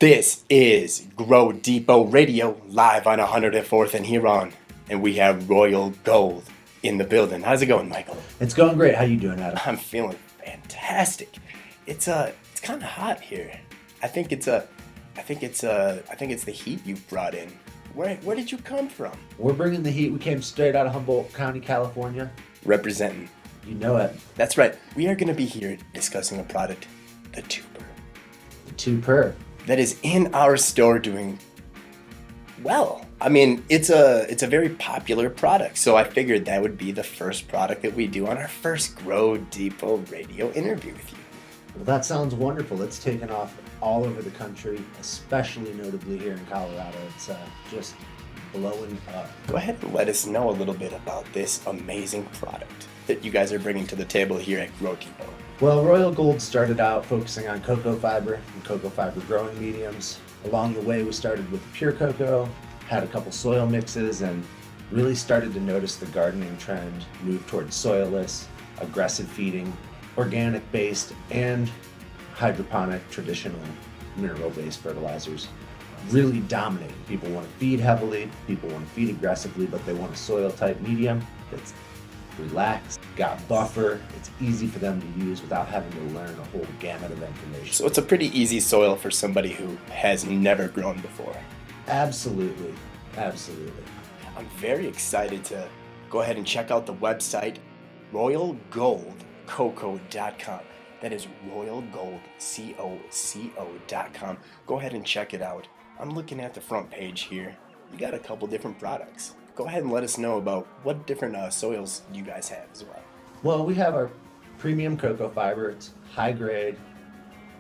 This is Grow Depot Radio, live on 104th and Huron, and we have Royal Gold in the building. How's it going, Michael? It's going great. How you doing, Adam? I'm feeling fantastic. It's kind of hot here. I think it's the heat you've brought in. Where did you come from? We're bringing the heat. We came straight out of Humboldt County, California. Representing. You know it. That's right. We are going to be here discussing a product, the Tuper. The Tuper. That is in our store doing well. I mean, it's a very popular product, so I figured that would be the first product that we do on our first Grow Depot Radio interview with you. Well, that sounds wonderful. It's taken off all over the country, especially notably here in Colorado. It's just blowing up. Go ahead and let us know a little bit about this amazing product that you guys are bringing to the table here at Grow Depot. Well, Royal Gold started out focusing on cocoa fiber and cocoa fiber growing mediums. Along the way, we started with pure cocoa, had a couple soil mixes, and really started to notice the gardening trend move towards soilless, aggressive feeding, organic-based, and hydroponic, traditional mineral-based fertilizers really dominating. People want to feed heavily, people want to feed aggressively, but they want a soil-type medium that's relaxed, got buffer, it's easy for them to use without having to learn a whole gamut of information. So it's a pretty easy soil for somebody who has never grown before. Absolutely. Absolutely. I'm very excited to go ahead and check out the website, royalgoldcocoa.com. That is royalgoldcoco.com. Go ahead and check it out. I'm looking at the front page here. You got a couple different products. Go ahead and let us know about what different soils you guys have as well. Well, we have our premium cocoa fiber. It's high grade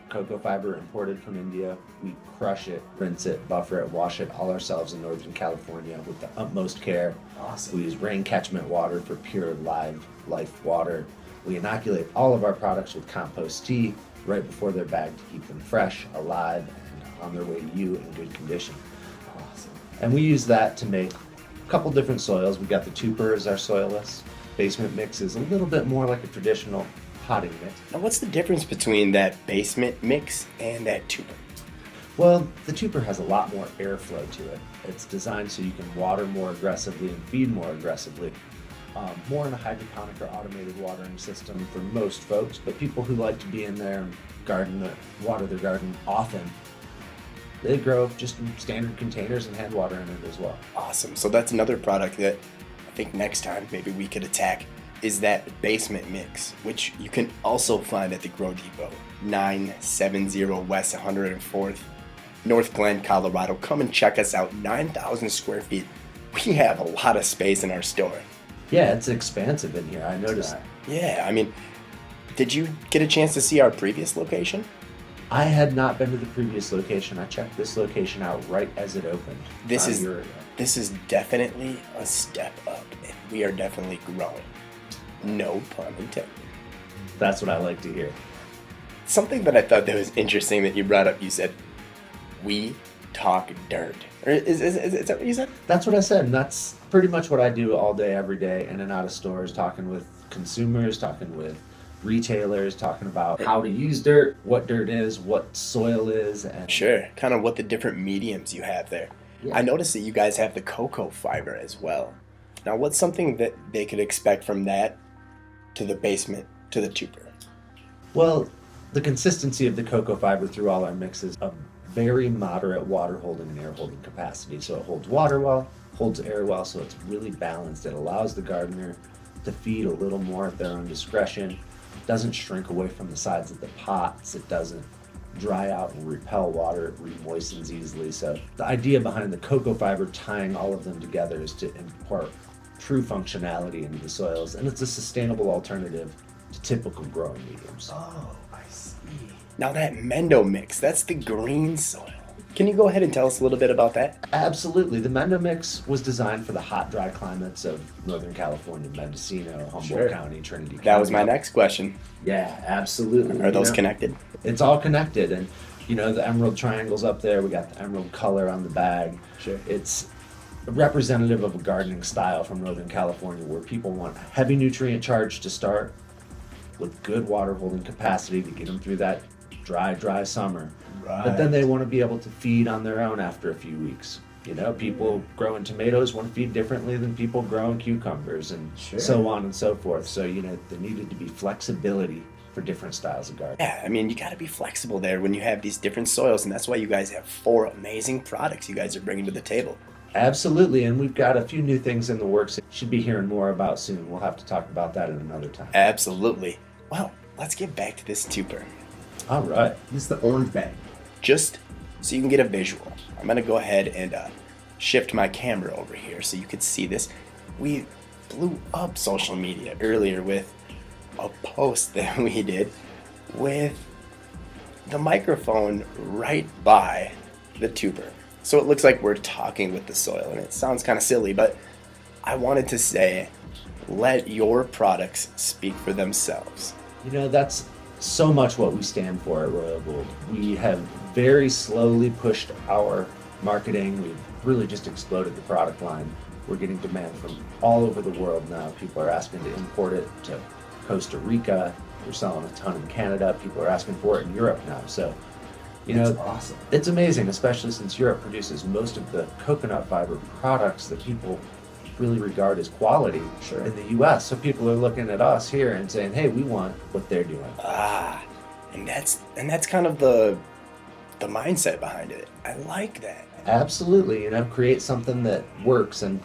cocoa fiber imported from India. We crush it, rinse it, buffer it, wash it all ourselves in Northern California with the utmost care. Awesome. We use rain catchment water for pure live life water. We inoculate all of our products with compost tea right before they're bagged to keep them fresh, alive, and on their way to you in good condition. Awesome. And we use that to make couple different soils. We got the Tuper as our soilless. Basement mix is a little bit more like a traditional potting mix. Now what's the difference between that basement mix and that Tuper? Well, the Tuper has a lot more airflow to it. It's designed so you can water more aggressively and feed more aggressively. More in a hydroponic or automated watering system for most folks, but people who like to be in there and water their garden often, they grow just in standard containers and hand water in it as well. Awesome. So that's another product that I think next time maybe we could attack is that basement mix, which you can also find at the Grow Depot, 970 West 104th, Northglenn, Colorado. Come and check us out. 9,000 square feet. We have a lot of space in our store. Yeah, it's expansive in here. I noticed. Yeah, I mean, did you get a chance to see our previous location? I had not been to the previous location. I checked this location out right as it opened. This is definitely a step up, and we are definitely growing. No pun intended. That's what I like to hear. Something that I thought that was interesting that you brought up, you said, we talk dirt. Or is that what you said? That's what I said, and that's pretty much what I do all day, every day, in and out of stores, talking with consumers, talking with retailers, talking about how to use dirt, what dirt is, what soil is, and sure, kind of what the different mediums you have there. Yeah. I noticed that you guys have the cocoa fiber as well. Now, what's something that they could expect from that to the basement to the Tuper? Well, the consistency of the cocoa fiber through all our mixes, a very moderate water holding and air holding capacity. So it holds water well, holds air well, so it's really balanced. It allows the gardener to feed a little more at their own discretion. It doesn't shrink away from the sides of the pots. It doesn't dry out and repel water. It re-moistens easily. So the idea behind the cocoa fiber tying all of them together is to impart true functionality into the soils, and it's a sustainable alternative to typical growing mediums. Oh, I see. Now that Mendo mix, that's the green soil. Can you go ahead and tell us a little bit about that? Absolutely. The Mendo mix was designed for the hot, dry climates of Northern California, Mendocino, Humboldt County, Trinity County. That was my next question. Yeah, absolutely. Are those connected? It's all connected, and the emerald triangles up there, we got the emerald color on the bag. Sure. It's representative of a gardening style from Northern California where people want a heavy nutrient charge to start with good water holding capacity to get them through that dry summer. But then they want to be able to feed on their own after a few weeks. You know, people growing tomatoes want to feed differently than people growing cucumbers and so on and so forth. So, you know, there needed to be flexibility for different styles of gardening. Yeah, I mean, you got to be flexible there when you have these different soils, and that's why you guys have 4 amazing products you guys are bringing to the table. Absolutely, and we've got a few new things in the works that you should be hearing more about soon. We'll have to talk about that at another time. Absolutely. Well, let's get back to this Tuper. All right. This is the orange bag. Just so you can get a visual, I'm going to go ahead and shift my camera over here so you can see this. We blew up social media earlier with a post that we did with the microphone right by the tuber. So it looks like we're talking with the soil, and it sounds kind of silly, but I wanted to say, let your products speak for themselves. You know, that's so much what we stand for at Royal Gold. We have very slowly pushed our marketing. We've really just exploded the product line. We're getting demand from all over the world now. People are asking to import it to Costa Rica. We're selling a ton in Canada. People are asking for it in Europe now. So, you know, That's awesome. It's amazing, especially since Europe produces most of the coconut fiber products that people really regard as quality in the U.S. So people are looking at us here and saying, "Hey, we want what they're doing." And that's kind of the mindset behind it. I like that. Absolutely, you know, create something that works and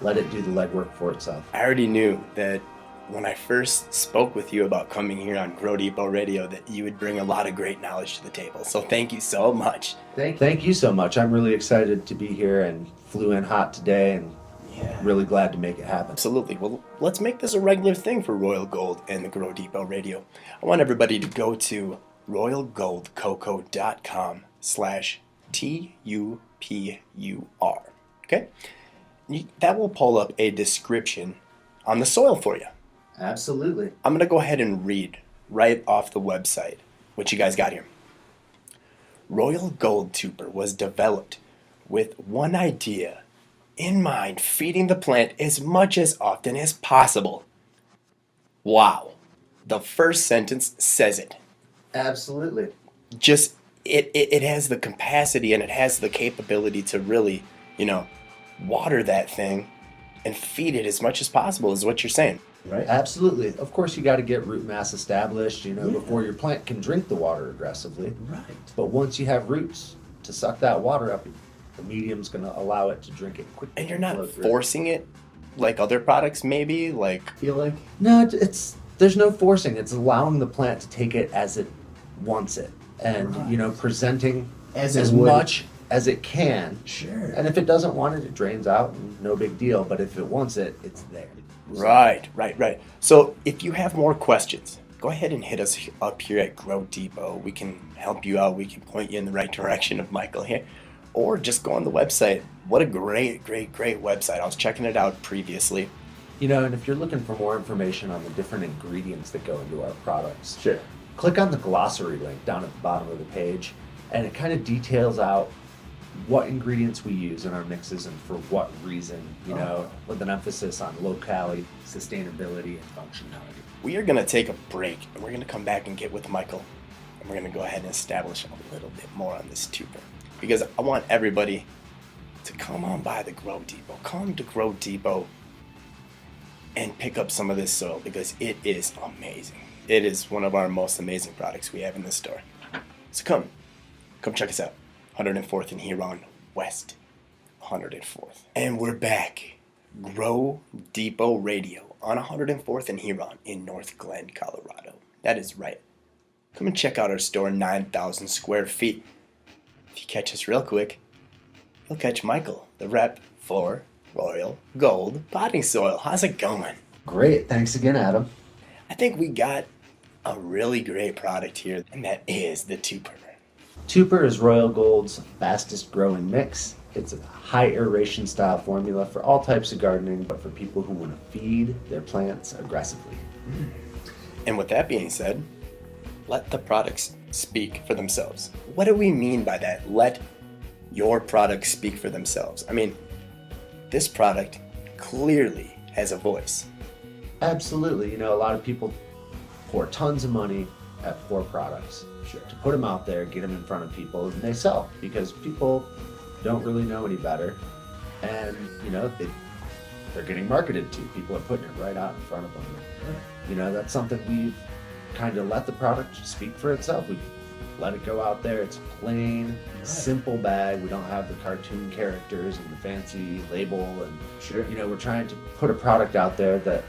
let it do the legwork for itself. I already knew that when I first spoke with you about coming here on Grow Depot Radio that you would bring a lot of great knowledge to the table. So thank you so much. Thank you so much. I'm really excited to be here and flew in hot today and really glad to make it happen. Absolutely. Well, let's make this a regular thing for Royal Gold and the Grow Depot Radio. I want everybody to go to royalgoldcocoa.com/TUPUR. Okay? That will pull up a description on the soil for you. Absolutely. I'm going to go ahead and read right off the website what you guys got here. Royal Gold Tuber was developed with one idea in mind: feeding the plant as much as often as possible. Wow. The first sentence says it. Absolutely. Just, it has the capacity and it has the capability to really, you know, water that thing and feed it as much as possible is what you're saying. Right. Absolutely. Of course, you got to get root mass established, you know, before your plant can drink the water aggressively. Right. But once you have roots to suck that water up, the medium's going to allow it to drink it quickly. And you're not forcing it like other products maybe, like... Feel like? No, there's no forcing. It's allowing the plant to take it as it wants it. And, you know, presenting as much as it can. Sure. And if it doesn't want it, it drains out, and no big deal. But if it wants it, it's there. Right. So if you have more questions, go ahead and hit us up here at Grow Depot. We can help you out. We can point you in the right direction of Michael here. Or just go on the website. What a great website. I was checking it out previously. You know, and if you're looking for more information on the different ingredients that go into our products, Sure. click on the glossary link down at the bottom of the page, and it kind of details out what ingredients we use in our mixes and for what reason, you know, with an emphasis on locality, sustainability, and functionality. We are going to take a break, and we're going to come back and get with Michael, and we're going to go ahead and establish a little bit more on this tuber, because I want everybody to come on by the Grow Depot. Come to Grow Depot and pick up some of this soil, because it is amazing. It is one of our most amazing products we have in the store. So come check us out. 104th and Huron West, 104th. And we're back. Grow Depot Radio on 104th and Huron in Northglenn, Colorado. That is right. Come and check out our store, 9,000 square feet. If you catch us real quick, you'll catch Michael, the rep for Royal Gold Potting Soil. How's it going? Great. Thanks again, Adam. I think we got a really great product here, and that is the Tuper. Tuper is Royal Gold's fastest growing mix. It's a high aeration style formula for all types of gardening, but for people who want to feed their plants aggressively. And with that being said, let the products speak for themselves. What do we mean by that? Let your products speak for themselves. I mean, this product clearly has a voice. Absolutely. You know, a lot of people pour tons of money at 4 products. Sure. to put them out there, get them in front of people, and they sell because people don't really know any better, and they're getting marketed to. People are putting it right out in front of them. That's something we've kind of let the product speak for itself. We let it go out there. It's a plain, simple bag. We don't have the cartoon characters and the fancy label, and we're trying to put a product out there that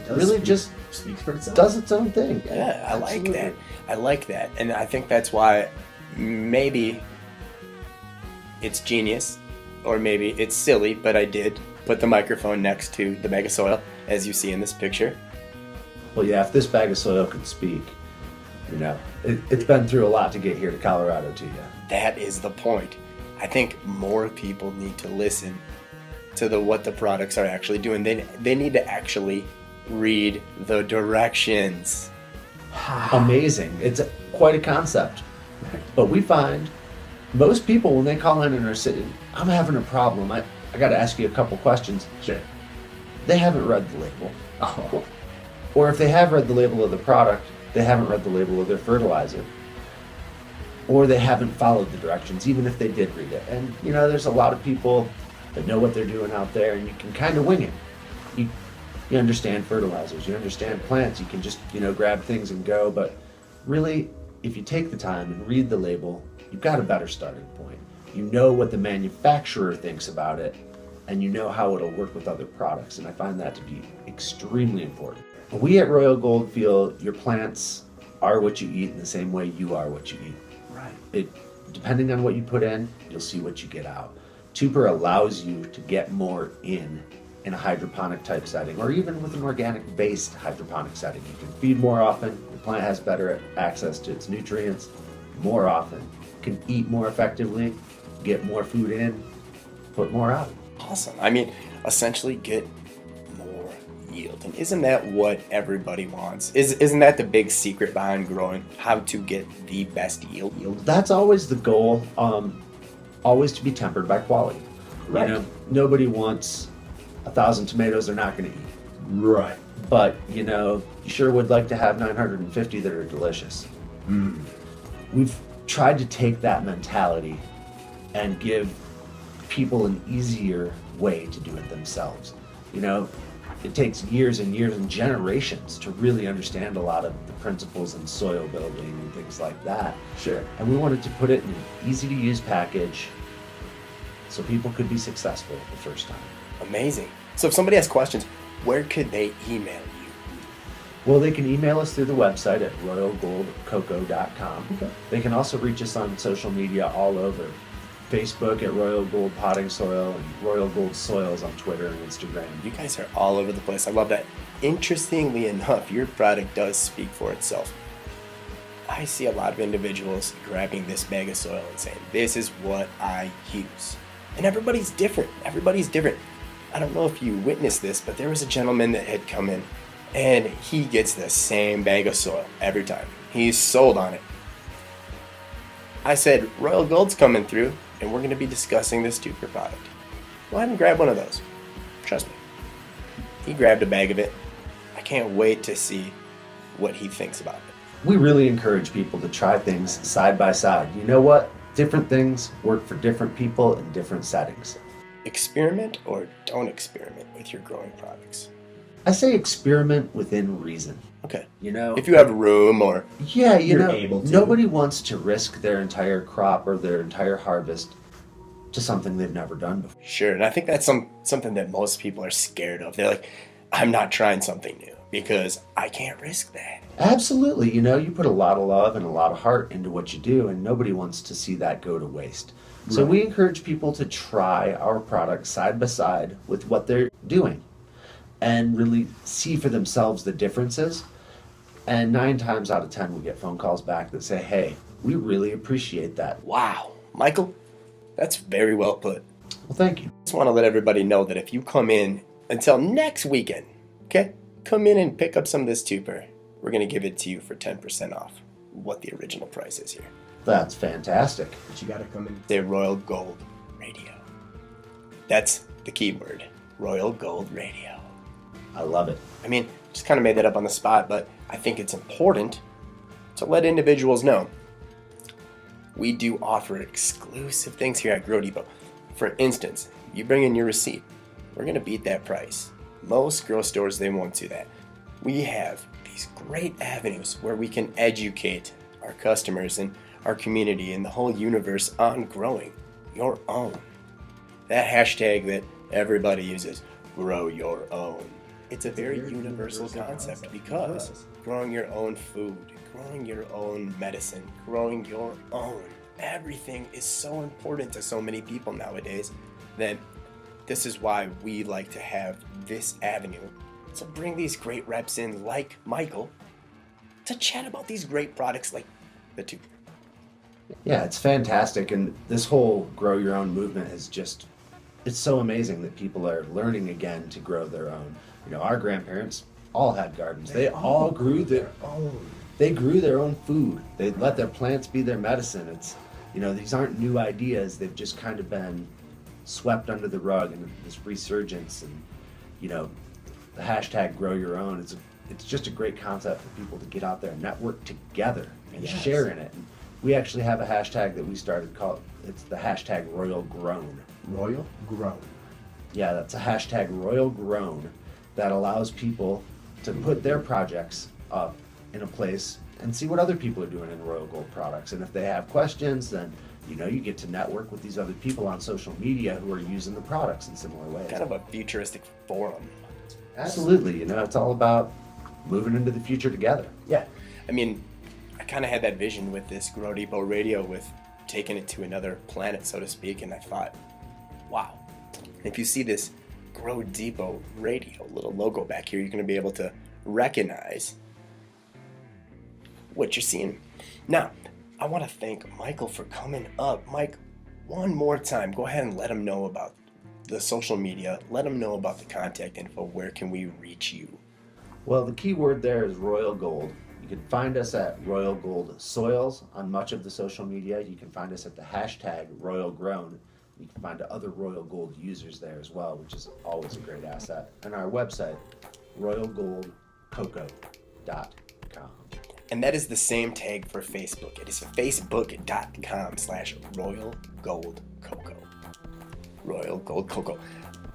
really just speaks for itself. Does its own thing. Yeah, I like that. I like that. And I think that's why maybe it's genius or maybe it's silly, but I did put the microphone next to the bag of soil, as you see in this picture. Well, yeah, if this bag of soil could speak, it's been through a lot to get here to Colorado to you. That is the point. I think more people need to listen to what the products are actually doing. They need to actually read the directions. Amazing. It's quite a concept. But we find most people, when they call in and are sitting, I'm having a problem. I got to ask you a couple questions. Sure. They haven't read the label. Oh. Or if they have read the label of the product, they haven't read the label of their fertilizer. Or they haven't followed the directions, even if they did read it. And, there's a lot of people that know what they're doing out there, and you can kind of wing it. You understand fertilizers, you understand plants, you can just, grab things and go. But really, if you take the time and read the label, you've got a better starting point. You know what the manufacturer thinks about it, and you know how it'll work with other products. And I find that to be extremely important. We at Royal Gold feel your plants are what you eat in the same way you are what you eat. Right. Depending on what you put in, you'll see what you get out. Tuper allows you to get more in a hydroponic type setting, or even with an organic based hydroponic setting. You can feed more often, the plant has better access to its nutrients more often, can eat more effectively, get more food in, put more out. Awesome. I mean, essentially get more yield. And isn't that what everybody wants? Isn't that the big secret behind growing? How to get the best yield? That's always the goal, always to be tempered by quality. Right. Nobody wants 1,000 tomatoes they're not going to eat. Right. But, you sure would like to have 950 that are delicious. We've tried to take that mentality and give people an easier way to do it themselves. It takes years and years and generations to really understand a lot of the principles in soil building and things like that. Sure. And we wanted to put it in an easy-to-use package so people could be successful the first time. Amazing. So if somebody has questions, where could they email you? Well, they can email us through the website at royalgoldcoco.com. Okay. They can also reach us on social media all over. Facebook at Royal Gold Potting Soil and Royal Gold Soils on Twitter and Instagram. You guys are all over the place. I love that. Interestingly enough, your product does speak for itself. I see a lot of individuals grabbing this bag of soil and saying, this is what I use. And everybody's different. Everybody's different. I don't know if you witnessed this, but there was a gentleman that had come in and he gets the same bag of soil every time. He's sold on it. I said, Royal Gold's coming through and we're going to be discussing this Tuper product. Go ahead and grab one of those. Trust me. He grabbed a bag of it. I can't wait to see what he thinks about it. We really encourage people to try things side by side. You know what? Different things work for different people in different settings. Experiment or don't experiment with your growing products? I say experiment within reason. Okay. If you have room or you're able to. Nobody wants to risk their entire crop or their entire harvest to something they've never done before. Sure, and I think that's something that most people are scared of. They're like, I'm not trying something new because I can't risk that. Absolutely. You put a lot of love and a lot of heart into what you do, and nobody wants to see that go to waste. Right. So we encourage people to try our products side by side with what they're doing and really see for themselves the differences. And 9 times out of 10, we get phone calls back that say, hey, we really appreciate that. Wow. Michael, that's very well put. Well, thank you. I just want to let everybody know that if you come in until next weekend, okay, come in and pick up some of this Tuper. We're going to give it to you for 10% off what the original price is here. That's fantastic. But you got to come in. Say Royal Gold Radio. That's the keyword. Royal Gold Radio. I love it. I mean, just kind of made that up on the spot, but I think it's important to let individuals know we do offer exclusive things here at Grow Depot. For instance, you bring in your receipt, we're going to beat that price. Most grow stores, they won't do that. We have these great avenues where we can educate our customers and our community and the whole universe on growing your own. That hashtag that everybody uses, grow your own. It's a very universal concept because growing your own food, growing your own medicine, growing your own everything is so important to so many people nowadays that this is why we like to have this avenue to bring these great reps in like Michael to chat about these great products like the Tuper. Yeah, it's fantastic. And this whole grow your own movement is just, it's so amazing that people are learning again to grow their own. You know, our grandparents all had gardens. They all grew their own. They grew their own food. They let their plants be their medicine. It's, you know, these aren't new ideas. They've just kind of been swept under the rug and this resurgence. And, you know, the hashtag grow your own, it's just a great concept for people to get out there and network together and share in it. And we actually have a hashtag that we started called, it's the hashtag Royal Grown. Royal Grown. Yeah, that's a hashtag Royal Grown that allows people to put their projects up in a place and see what other people are doing in Royal Gold products. And if they have questions, then you know you get to network with these other people on social media who are using the products in similar ways. Kind of a futuristic forum. Absolutely, you know, it's all about moving into the future together. Yeah, I mean, I kind of had that vision with this Grow Depot radio with taking it to another planet, so to speak, and I thought, wow, if you see this Grow Depot radio little logo back here, you're going to be able to recognize what you're seeing. Now, I want to thank Michael for coming up. Mike, one more time, go ahead and let him know about the social media. Let him know about the contact info. Where can we reach you? Well, the key word there is Royal Gold. You can find us at Royal Gold Soils on much of the social media. You can find us at the hashtag Royal Grown. You can find other Royal Gold users there as well, which is always a great asset. And our website, royalgoldcocoa.com. And that is the same tag for Facebook. It is facebook.com/royalgoldcocoa. Royal Gold Cocoa.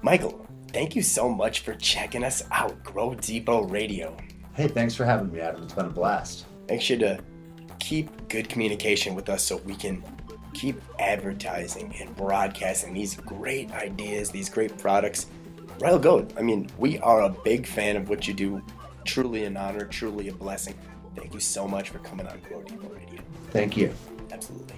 Michael, thank you so much for checking us out, Grow Depot Radio. Hey, thanks for having me, Adam. It's been a blast. Make sure to keep good communication with us so we can keep advertising and broadcasting these great ideas, these great products. Royal Gold, I mean, we are a big fan of what you do. Truly an honor, truly a blessing. Thank you so much for coming on Grow Depot Radio. Thank you. Absolutely.